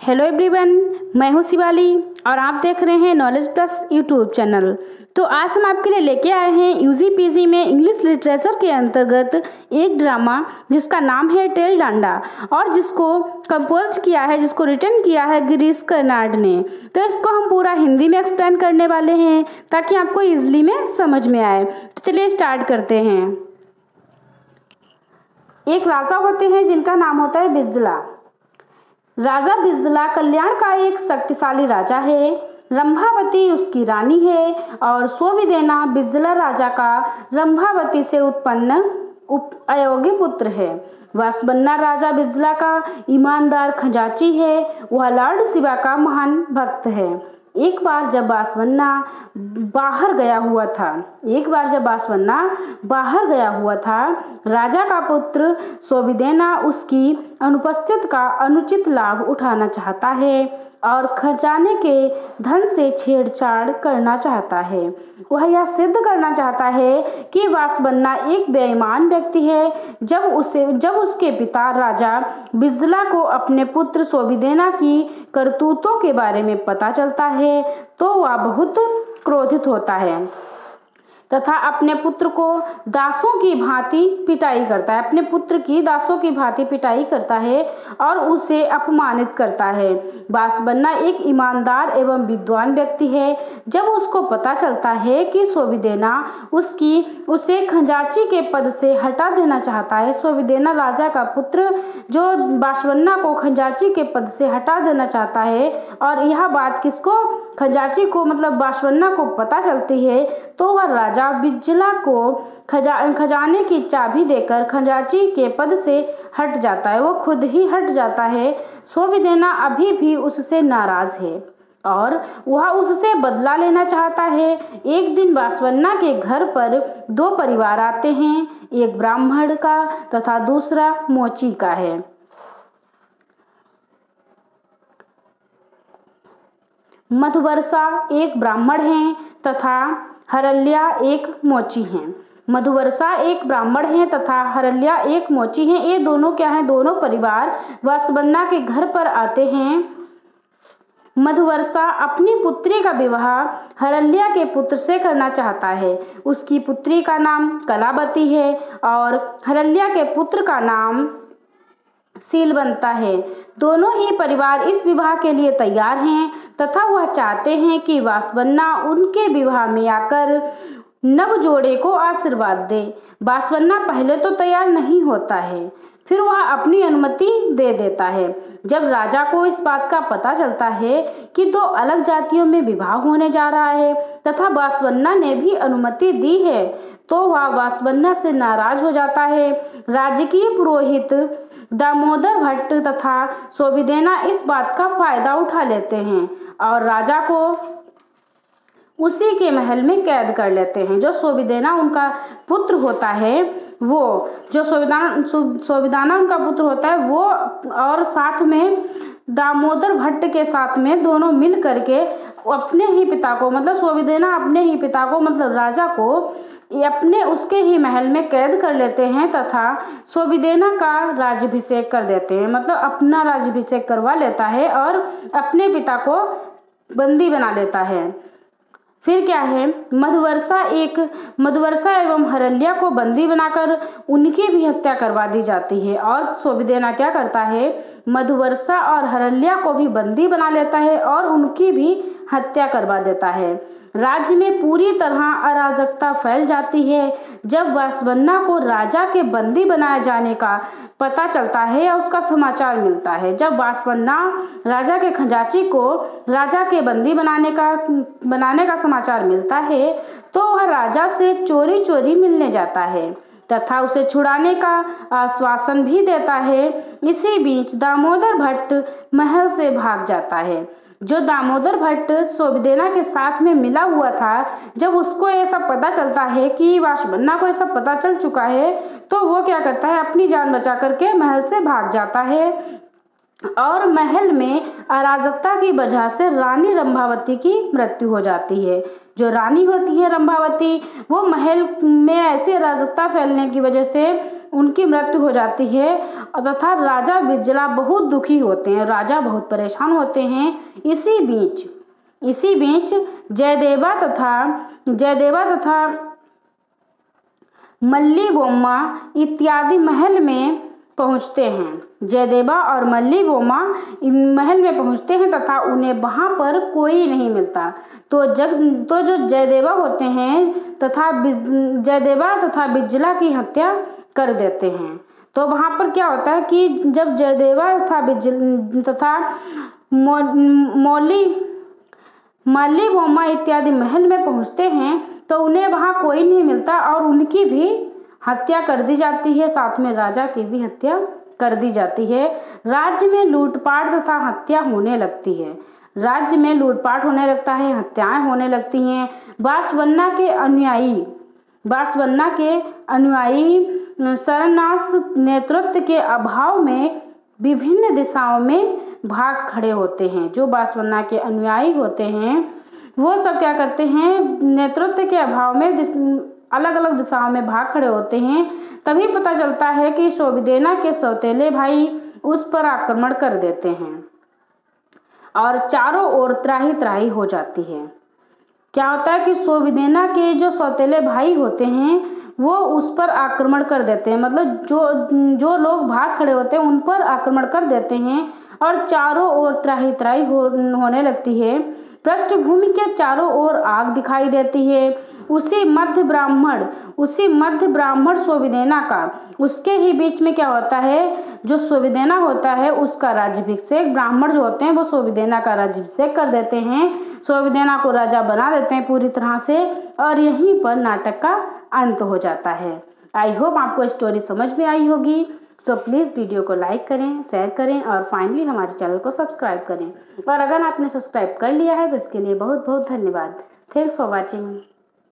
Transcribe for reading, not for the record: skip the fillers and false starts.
Hello everyone, मैं हूं शिवाली और आप देख रहे हैं नॉलेज प्लस यूट्यूब चैनल। तो आज हम आपके लिए लेके आए हैं यूजी पीजी में इंग्लिश लिटरेचर के अंतर्गत एक ड्रामा जिसका नाम है टेल डांडा और जिसको कंपोज किया है, जिसको रिटर्न किया है गिरीश कर्नाड ने। तो इसको हम पूरा हिंदी में एक्सप्लेन करने वाले हैं ताकि आपको इजीली में समझ में आए। तो चलिए स्टार्ट करते हैं। एक राजा होते हैं जिनका नाम होता है बिजला। राजा बिजला कल्याण का एक शक्तिशाली राजा है। रंभावती उसकी रानी है और सोविदेना बिजला राजा का रंभावती से उत्पन्न अयोग्य पुत्र है। वासबन्ना राजा बिजला का ईमानदार खजांची है। वह लॉर्ड शिवा का महान भक्त है। एक बार जब बासवन्ना बाहर गया हुआ था, राजा का पुत्र सोविदेना उसकी अनुपस्थिति का अनुचित लाभ उठाना चाहता है और खजाने के धन से छेड़छाड़ करना चाहता है। वह यह सिद्ध करना चाहता है कि वासबन्ना एक बेईमान व्यक्ति है। जब उसके पिता राजा बिजला को अपने पुत्र सोविदेना की करतूतों के बारे में पता चलता है तो वह बहुत क्रोधित होता है तथा अपने पुत्र को दासों की भांति पिटाई करता है और उसे अपमानित करता है। बासबन्ना एक ईमानदार एवं विद्वान व्यक्ति है। जब उसको पता चलता है कि सोविदेना उसे खजांची के पद से हटा देना चाहता है, सोविदेना राजा का पुत्र जो बासबन्ना को खजांची के पद से हटा देना चाहता है और यह बात खजांची को मतलब बासबन्ना को पता चलती है तो वह राजा बिजला को खजाने की चाबी देकर खजांची के पद से हट जाता है। वो खुद ही हट जाता है। सोविदेना अभी भी उससे नाराज है और वह उससे बदला लेना चाहता है। एक दिन बासबन्ना के घर पर दो परिवार आते हैं, एक ब्राह्मण का तथा दूसरा मोची का है। मधुवर्षा एक ब्राह्मण है तथा हरल्या एक मोची हैं। मधुवर्षा एक ब्राह्मण है तथा हरल्या एक मोची हैं। ये दोनों क्या हैं? दोनों परिवार वासबन्ना के घर पर आते हैं। मधुवर्षा अपनी पुत्री का विवाह हरल्या के पुत्र से करना चाहता है। उसकी पुत्री का नाम कलावती है और हरल्या के पुत्र का नाम शीलवंता है। दोनों ही परिवार इस विवाह के लिए तैयार हैं तथा वह चाहते हैं कि वासबन्ना उनके विवाह में आकर नव जोड़े को आशीर्वाद दे। वासबन्ना पहले तो तैयार नहीं होता है, फिर वह अपनी अनुमति दे देता है। जब राजा को इस बात का पता चलता है कि दो अलग जातियों में विवाह होने जा रहा है तथा वासबन्ना ने भी अनुमति दी है तो वह वासबन्ना से नाराज हो जाता है। राजकीय पुरोहित दामोदर भट्ट तथा सोविदेना इस बात का फायदा उठा लेते हैं और राजा को उसी के महल में कैद कर लेते हैं। जो सोविदेना उनका पुत्र होता है सोविदाना उनका पुत्र होता है वो और साथ में दामोदर भट्ट के साथ में दोनों मिल करके अपने ही पिता को मतलब सोविदेना अपने ही पिता को मतलब राजा को उसके ही महल में कैद कर लेते हैं तथा सोविदेना का राज्याभिषेक कर देते हैं। मतलब अपना राज्याभिषेक करवा लेता है और अपने पिता को बंदी बना लेता है। फिर क्या है? मधुवर्षा एवं हरल्या को बंदी बनाकर उनकी भी हत्या करवा दी जाती है और सोविदेना क्या करता है? मधुवर्षा और हरल्या को भी बंदी बना लेता है और उनकी भी हत्या करवा देता है। राज्य में पूरी तरह अराजकता फैल जाती है। जब वासबन्ना को राजा के बंदी बनाए जाने का पता चलता है या उसका समाचार मिलता है, जब वासबन्ना राजा के खजांची को राजा के बंदी बनाने का समाचार मिलता है तो वह राजा से चोरी चोरी मिलने जाता है तथा उसे छुड़ाने का आश्वासन भी देता है। इसी बीच दामोदर भट्ट महल से भाग जाता है। जो दामोदर भट्ट सोविदेना के साथ में मिला हुआ था, जब उसको ये सब पता चलता है कि वासबन्ना को ये सब पता चल चुका है तो वो क्या करता है? अपनी जान बचा करके महल से भाग जाता है और महल में अराजकता की वजह से रानी रंभावती की मृत्यु हो जाती है। जो रानी होती है रंभावती, वो महल में ऐसी अराजकता फैलने की वजह से उनकी मृत्यु हो जाती है तथा राजा बिजला बहुत दुखी होते हैं, राजा बहुत परेशान होते हैं। इसी बीच जयदेवा तथा मल्लीबोम्मा इत्यादि महल में पहुंचते हैं। जयदेवा और मल्लीबोम्मा महल में पहुंचते हैं तथा उन्हें वहां पर कोई नहीं मिलता। तो जो जयदेवा होते हैं जयदेवा तथा बिजला की हत्या कर देते हैं। तो वहां पर क्या होता है कि जब जयदेवा तथा मल्लीबोम्मा इत्यादि महल में पहुंचते हैं तो उन्हें वहां कोई नहीं मिलता और उनकी भी हत्या कर दी जाती है, साथ में राजा की भी हत्या कर दी जाती है। राज्य में लूटपाट तथा हत्या होने लगती है। राज्य में लूटपाट होने लगता है, हत्याएं होने लगती हैं। बांसवाना के अनुयायी सरनाश नेतृत्व के अभाव में विभिन्न दिशाओं में भाग खड़े होते हैं। जो बांसवाना के अनुयायी होते हैं वो सब क्या करते हैं, नेतृत्व के अभाव में अलग अलग दिशाओं में भाग खड़े होते हैं। तभी पता चलता है कि सोविदेना के सौतेले भाई उस पर आक्रमण कर देते हैं और चारों ओर त्राही त्राही हो जाती है। क्या होता है कि सोविदेना के जो सौतेले भाई होते हैं वो उस पर आक्रमण कर देते हैं, मतलब जो लोग भाग खड़े होते हैं उन पर आक्रमण कर देते हैं और चारों ओर त्राही त्राही होने लगती है। पृष्ठभूमि के चारों ओर आग दिखाई देती है। उसी मध्य ब्राह्मण सोविदेना का, उसके ही बीच में क्या होता है, जो सोविदेना होता है उसका राज्याभिषेक, ब्राह्मण जो होते हैं वो सोविदेना का राज्याभिषेक कर देते हैं, सोविदेना को राजा बना देते हैं पूरी तरह से और यहीं पर नाटक का अंत हो जाता है। आई होप आपको स्टोरी समझ में आई होगी। सो प्लीज़ वीडियो को लाइक करें, शेयर करें और फाइनली हमारे चैनल को सब्सक्राइब करें। और अगर आपने सब्सक्राइब कर लिया है तो इसके लिए बहुत बहुत धन्यवाद। Thanks for watching.